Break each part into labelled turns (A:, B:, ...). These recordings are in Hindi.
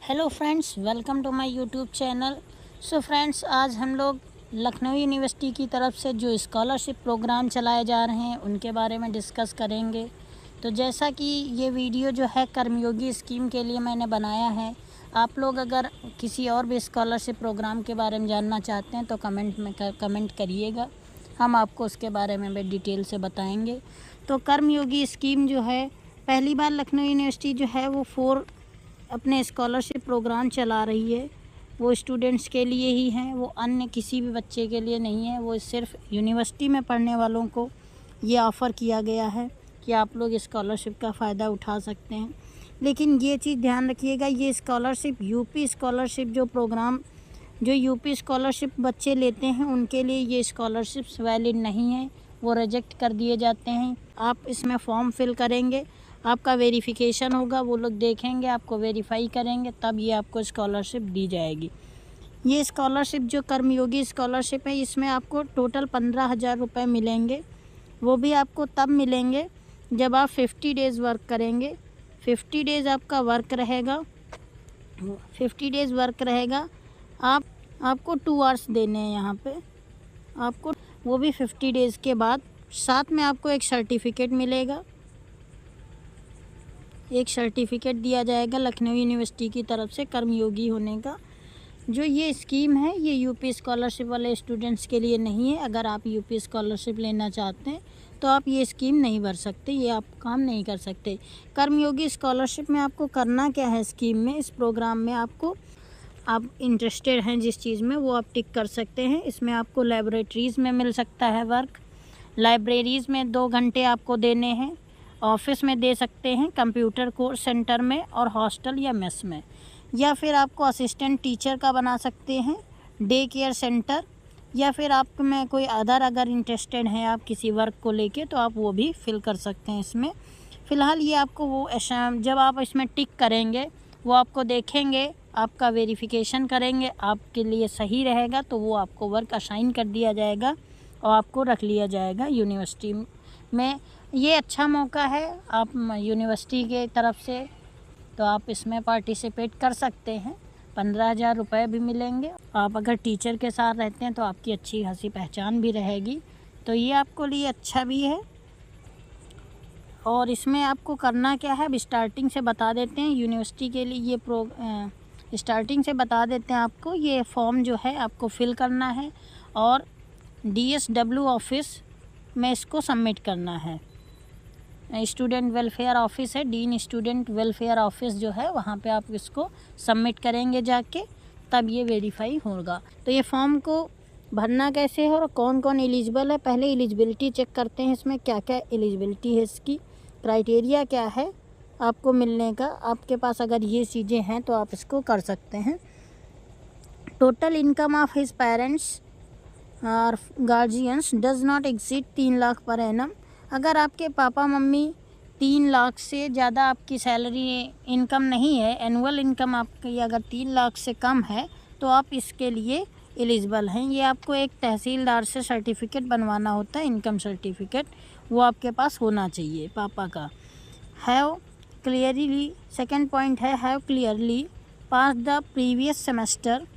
A: Hello friends, welcome to my YouTube channel. So friends, आज हम लोग लखनऊ यूनिवर्सिटी की तरफ से जो स्कॉलरशिप प्रोग्राम चलाए जा रहे हैं उनके बारे में डिस्कस करेंगे। तो जैसा कि ये वीडियो जो है कर्मयोगी स्कीम के लिए मैंने बनाया है, आप लोग अगर किसी और भी स्कॉलरशिप प्रोग्राम के बारे में जानना चाहते हैं तो कमेंट करिएगा, हम आपको उसके बारे में भी डिटेल से बताएंगे। तो कर्मयोगी स्कीम जो है, पहली बार लखनऊ यूनिवर्सिटी जो है वो अपने स्कॉलरशिप प्रोग्राम चला रही है। वो स्टूडेंट्स के लिए ही हैं, वो अन्य किसी भी बच्चे के लिए नहीं है। वो सिर्फ यूनिवर्सिटी में पढ़ने वालों को ये ऑफ़र किया गया है कि आप लोग स्कॉलरशिप का फ़ायदा उठा सकते हैं। लेकिन ये चीज़ ध्यान रखिएगा, ये स्कॉलरशिप यूपी स्कॉलरशिप जो यूपी स्कॉलरशिप बच्चे लेते हैं उनके लिए ये स्कॉलरशिप्स वैलिड नहीं है, वो रिजेक्ट कर दिए जाते हैं। आप इसमें फॉर्म फिल करेंगे, आपका वेरिफिकेशन होगा, वो लोग देखेंगे, आपको वेरीफाई करेंगे, तब ये आपको स्कॉलरशिप दी जाएगी। ये स्कॉलरशिप जो कर्मयोगी स्कॉलरशिप है, इसमें आपको टोटल 15,000 रुपये मिलेंगे। वो भी आपको तब मिलेंगे जब आप 50 डेज़ वर्क करेंगे। 50 डेज़ आपका वर्क रहेगा, 50 डेज़ वर्क रहेगा। आपको 2 आवर्स देने हैं यहाँ पे आपको, वो भी 50 डेज़ के बाद। साथ में आपको एक सर्टिफिकेट मिलेगा, एक सर्टिफिकेट दिया जाएगा लखनऊ यूनिवर्सिटी की तरफ से कर्मयोगी होने का। जो ये स्कीम है ये यूपी स्कॉलरशिप वाले स्टूडेंट्स के लिए नहीं है। अगर आप यूपी स्कॉलरशिप लेना चाहते हैं तो आप ये स्कीम नहीं भर सकते, ये आप काम नहीं कर सकते। कर्मयोगी स्कॉलरशिप में आपको करना क्या है, स्कीम में, इस प्रोग्राम में आप इंटरेस्टेड हैं जिस चीज़ में, वो आप टिक कर सकते हैं। इसमें आपको लेबोरेटरीज़ में मिल सकता है वर्क, लाइब्रेरीज़ में 2 घंटे आपको देने हैं, ऑफिस में दे सकते हैं, कंप्यूटर कोर्स सेंटर में, और हॉस्टल या मेस में, या फिर आपको असिस्टेंट टीचर का बना सकते हैं, डे केयर सेंटर, या फिर आप में कोई अगर इंटरेस्टेड हैं आप किसी वर्क को लेके तो आप वो भी फिल कर सकते हैं इसमें। फ़िलहाल ये आपको जब आप इसमें टिक करेंगे वो आपको देखेंगे, आपका वेरिफिकेशन करेंगे, आपके लिए सही रहेगा तो वो आपको वर्क असाइन कर दिया जाएगा और आपको रख लिया जाएगा यूनिवर्सिटी में। ये अच्छा मौका है आप यूनिवर्सिटी के तरफ से, तो आप इसमें पार्टिसिपेट कर सकते हैं। 15,000 रुपये भी मिलेंगे। आप अगर टीचर के साथ रहते हैं तो आपकी अच्छी खासी पहचान भी रहेगी, तो ये आपको लिए अच्छा भी है। और इसमें आपको करना क्या है, अब स्टार्टिंग से बता देते हैं। यूनिवर्सिटी के लिए स्टार्टिंग से बता देते हैं आपको। ये फॉर्म जो है आपको फिल करना है और DSW ऑफिस में इसको सबमिट करना है। स्टूडेंट वेलफेयर ऑफिस है, डीन स्टूडेंट वेलफेयर ऑफिस जो है, वहाँ पे आप इसको सबमिट करेंगे जाके, तब ये वेरीफाई होगा। तो ये फॉर्म को भरना कैसे है और कौन कौन एलिजिबल है, पहले एलिजिबिलिटी चेक करते हैं। इसमें क्या क्या एलिजिबिलिटी है, इसकी क्राइटेरिया क्या है आपको मिलने का। आपके पास अगर ये चीज़ें हैं तो आप इसको कर सकते हैं। Total income of his parents और guardians does not exceed 3 lakh per annum. अगर आपके पापा मम्मी 3 लाख से ज़्यादा आपकी सैलरी इनकम नहीं है, एनुअल इनकम आपकी अगर 3 लाख से कम है, तो आप इसके लिए एलिजिबल हैं। ये आपको एक तहसीलदार से सर्टिफिकेट बनवाना होता है, इनकम सर्टिफिकेट, वो आपके पास होना चाहिए पापा का। हैव क्लियरली, सेकेंड पॉइंट है, have clearly pass the previous semester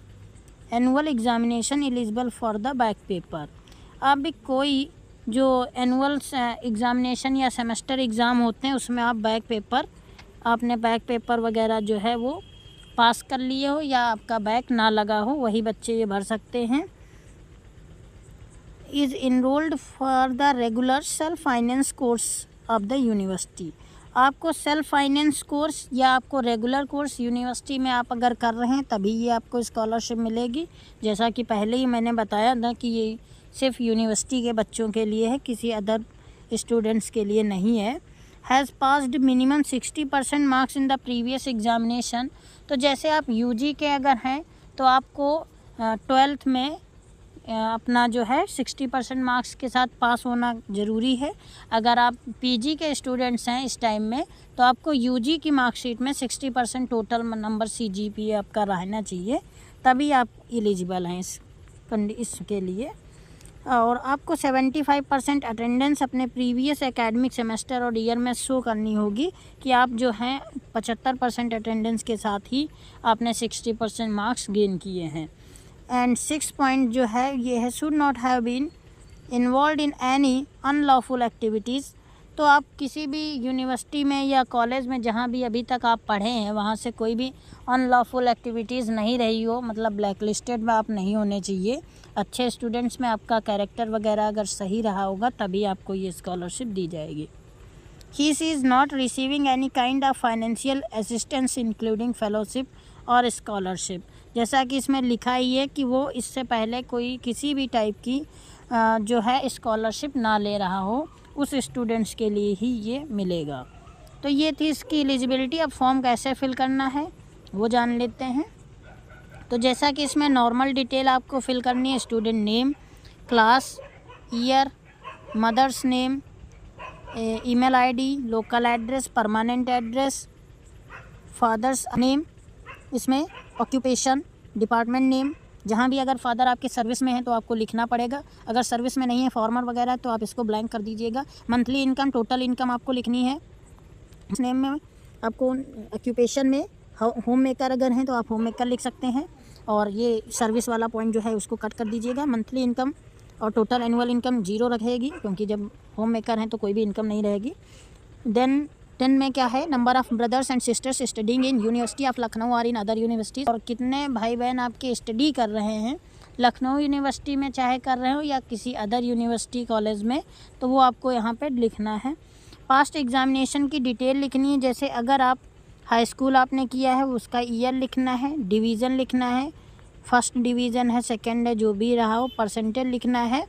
A: annual examination eligible for the back paper. आप भी कोई जो एनुअल एग्ज़ामिनेशन या सेमेस्टर एग्ज़ाम होते हैं उसमें आप आपने बैक पेपर वगैरह जो है वो पास कर लिए हो या आपका बैक ना लगा हो, वही बच्चे ये भर सकते हैं। Is enrolled for the regular self finance course of the university. आपको सेल्फ फाइनेंस कोर्स या आपको रेगुलर कोर्स यूनिवर्सिटी में आप अगर कर रहे हैं तभी ये आपको स्कॉलरशिप मिलेगी। जैसा कि पहले ही मैंने बताया था कि ये सिर्फ यूनिवर्सिटी के बच्चों के लिए है, किसी अदर स्टूडेंट्स के लिए नहीं है। Has passed minimum 60% marks in the previous examination. तो जैसे आप UG के अगर हैं तो आपको 12th में अपना जो है 60% मार्क्स के साथ पास होना ज़रूरी है। अगर आप PG के स्टूडेंट्स हैं इस टाइम में तो आपको UG की मार्कशीट में 60% टोटल नंबर CGPA आपका रहना चाहिए, तभी आप एलिजिबल हैं इसके लिए। और आपको 75% अटेंडेंस अपने प्रीवियस एकेडमिक सेमेस्टर और ईयर में शो करनी होगी कि आप जो हैं 75% अटेंडेंस के साथ ही आपने 60% मार्क्स गेन किए हैं। एंड 6 पॉइंट जो है ये है, should not have been involve in any unlawful activities. तो आप किसी भी यूनिवर्सिटी में या कॉलेज में जहाँ भी अभी तक आप पढ़े हैं वहाँ से कोई भी अनलॉफुल एक्टिविटीज़ नहीं रही हो, मतलब ब्लैक लिस्टेड में आप नहीं होने चाहिए। अच्छे स्टूडेंट्स में आपका कैरेक्टर वगैरह अगर सही रहा होगा तभी आपको ये स्कॉलरशिप दी जाएगी। He is not receiving any kind of financial assistance including fellowship और स्कॉलरशिप। जैसा कि इसमें लिखा ही है कि वो इससे पहले कोई किसी भी टाइप की जो है स्कॉलरशिप ना ले रहा हो, उस स्टूडेंट्स के लिए ही ये मिलेगा। तो ये थी इसकी एलिजिबिलिटी। अब फॉर्म कैसे फिल करना है वो जान लेते हैं। तो जैसा कि इसमें नॉर्मल डिटेल आपको फिल करनी है, student name, class, year, mother's name, email ID, local address, permanent address, father's name, इसमें ऑक्यूपेशन, डिपार्टमेंट नेम, जहाँ भी अगर फादर आपके सर्विस में है तो आपको लिखना पड़ेगा, अगर सर्विस में नहीं है फॉर्मर वगैरह तो आप इसको ब्लैंक कर दीजिएगा। मंथली इनकम, टोटल इनकम आपको लिखनी है। इस नेम में आपको ऑक्यूपेशन में होम मेकर अगर हैं तो आप होम मेकर लिख सकते हैं, और ये सर्विस वाला पॉइंट जो है उसको कट कर दीजिएगा। मंथली इनकम और टोटल एनुअल इनकम 0 रहेगी, क्योंकि जब होम मेकर हैं तो कोई भी इनकम नहीं रहेगी। देन 10 में क्या है, number of brothers and sisters studying in university of Lucknow और इन अदर यूनिवर्सिटीज़। और कितने भाई बहन आपके स्टडी कर रहे हैं लखनऊ यूनिवर्सिटी में, चाहे कर रहे हो या किसी अदर यूनिवर्सिटी कॉलेज में, तो वो आपको यहाँ पे लिखना है। पास्ट एग्जामिनेशन की डिटेल लिखनी है, जैसे अगर आप हाई स्कूल आपने किया है उसका ईयर लिखना है, डिवीज़न लिखना है, फर्स्ट डिवीज़न है, सेकेंड है, जो भी रहा हो, परसेंटेज लिखना है।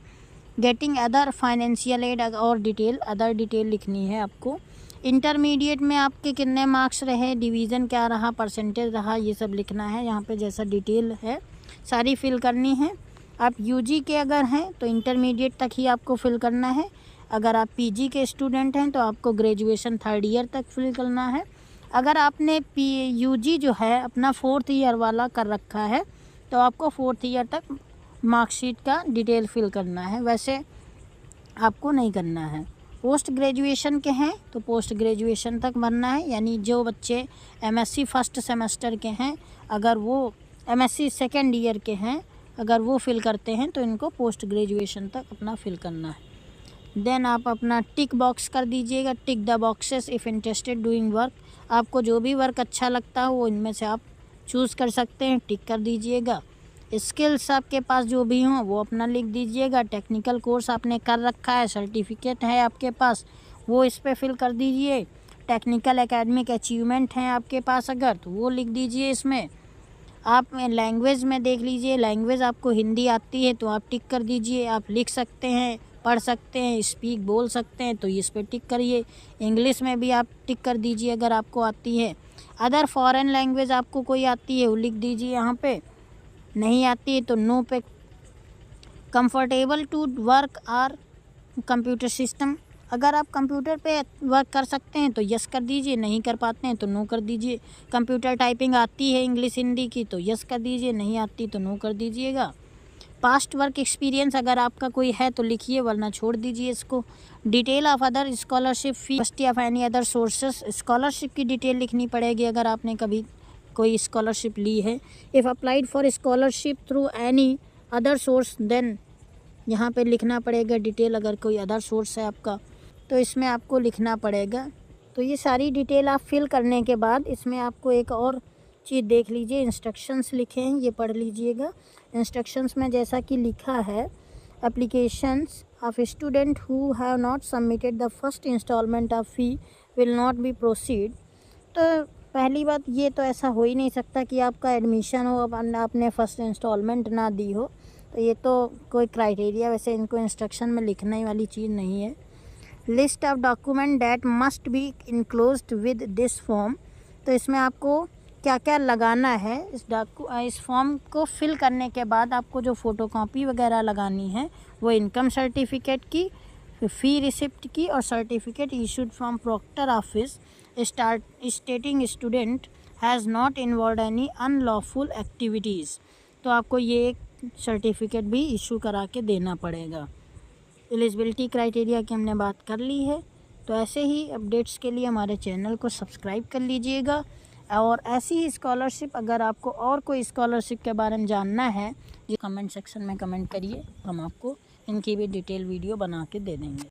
A: गेटिंग अदर फाइनेंशियल एड और डिटेल, अदर डिटेल लिखनी है आपको। इंटरमीडिएट में आपके कितने मार्क्स रहे, डिवीज़न क्या रहा, परसेंटेज रहा, ये सब लिखना है। यहाँ पे जैसा डिटेल है सारी फिल करनी है। आप यूजी के अगर हैं तो इंटरमीडिएट तक ही आपको फिल करना है। अगर आप पीजी के स्टूडेंट हैं तो आपको ग्रेजुएशन 3rd ईयर तक फिल करना है। अगर आपने यूजी जो है अपना 4th ईयर वाला कर रखा है तो आपको 4th ईयर तक मार्कशीट का डिटेल फिल करना है, वैसे आपको नहीं करना है। पोस्ट ग्रेजुएशन के हैं तो पोस्ट ग्रेजुएशन तक भरना है, यानी जो बच्चे एमएससी फर्स्ट सेमेस्टर के हैं, अगर वो एमएससी 2nd ईयर के हैं, अगर वो फिल करते हैं तो इनको पोस्ट ग्रेजुएशन तक अपना फिल करना है। देन आप अपना टिक बॉक्स कर दीजिएगा, tick the boxes if interested doing work. आपको जो भी वर्क अच्छा लगता हो वो इनमें से आप चूज़ कर सकते हैं, टिक कर दीजिएगा। स्किल्स आपके पास जो भी हों वो अपना लिख दीजिएगा। टेक्निकल कोर्स आपने कर रखा है, सर्टिफिकेट है आपके पास, वो इस पे फिल कर दीजिए। टेक्निकल एकेडमिक अचीवमेंट हैं आपके पास अगर तो वो लिख दीजिए इसमें। आप लैंग्वेज में देख लीजिए, लैंग्वेज आपको हिंदी आती है तो आप टिक कर दीजिए। आप लिख सकते हैं, पढ़ सकते हैं, स्पीक बोल सकते हैं तो इस पर टिक करिए। इंग्लिश में भी आप टिक कर दीजिए अगर आपको आती है। अदर फॉरेन लैंग्वेज आपको कोई आती है वो लिख दीजिए यहाँ पे, नहीं आती है तो no pay. Comfortable to work are computer system, अगर आप कंप्यूटर पे वर्क कर सकते हैं तो यस कर दीजिए, नहीं कर पाते हैं तो नो कर दीजिए। कंप्यूटर टाइपिंग आती है इंग्लिश हिंदी की तो यस कर दीजिए, नहीं आती तो नो कर दीजिएगा। पास्ट वर्क एक्सपीरियंस अगर आपका कोई है तो लिखिए, वरना छोड़ दीजिए इसको। Detail of other scholarship fee of any other sources, scholarship की डिटेल लिखनी पड़ेगी अगर आपने कभी कोई स्कॉलरशिप ली है। If applied for scholarship through any other source then, यहाँ पे लिखना पड़ेगा डिटेल, अगर कोई अदर सोर्स है आपका तो इसमें आपको लिखना पड़ेगा। तो ये सारी डिटेल आप फिल करने के बाद इसमें आपको एक और चीज़ देख लीजिए, इंस्ट्रक्शंस लिखे हैं, ये पढ़ लीजिएगा। इंस्ट्रक्शंस में जैसा कि लिखा है, applications of student who have not submitted the first instalment of fee will not be proceed. तो पहली बात ये तो ऐसा हो ही नहीं सकता कि आपका एडमिशन हो अब आपने फ़र्स्ट इंस्टॉलमेंट ना दी हो, तो ये तो कोई क्राइटेरिया वैसे इनको इंस्ट्रक्शन में लिखने वाली चीज़ नहीं है। List of document that must be enclosed with this form, तो इसमें आपको क्या क्या लगाना है। इस फॉर्म को फिल करने के बाद आपको जो फ़ोटोकॉपी वगैरह लगानी है वो इनकम सर्टिफिकेट की, फ़ी रिसिप्ट की और certificate issued from proctor office stating student has not involve any unlawful activities. तो आपको ये सर्टिफिकेट भी इशू करा के देना पड़ेगा। एलिजिबिलिटी क्राइटेरिया की हमने बात कर ली है। तो ऐसे ही अपडेट्स के लिए हमारे चैनल को सब्सक्राइब कर लीजिएगा। और ऐसी ही स्कॉलरशिप, अगर आपको और कोई स्कॉलरशिप के बारे में जानना है, कमेंट सेक्शन में कमेंट करिए, हम आपको इनकी भी डिटेल वीडियो बना के दे देंगे।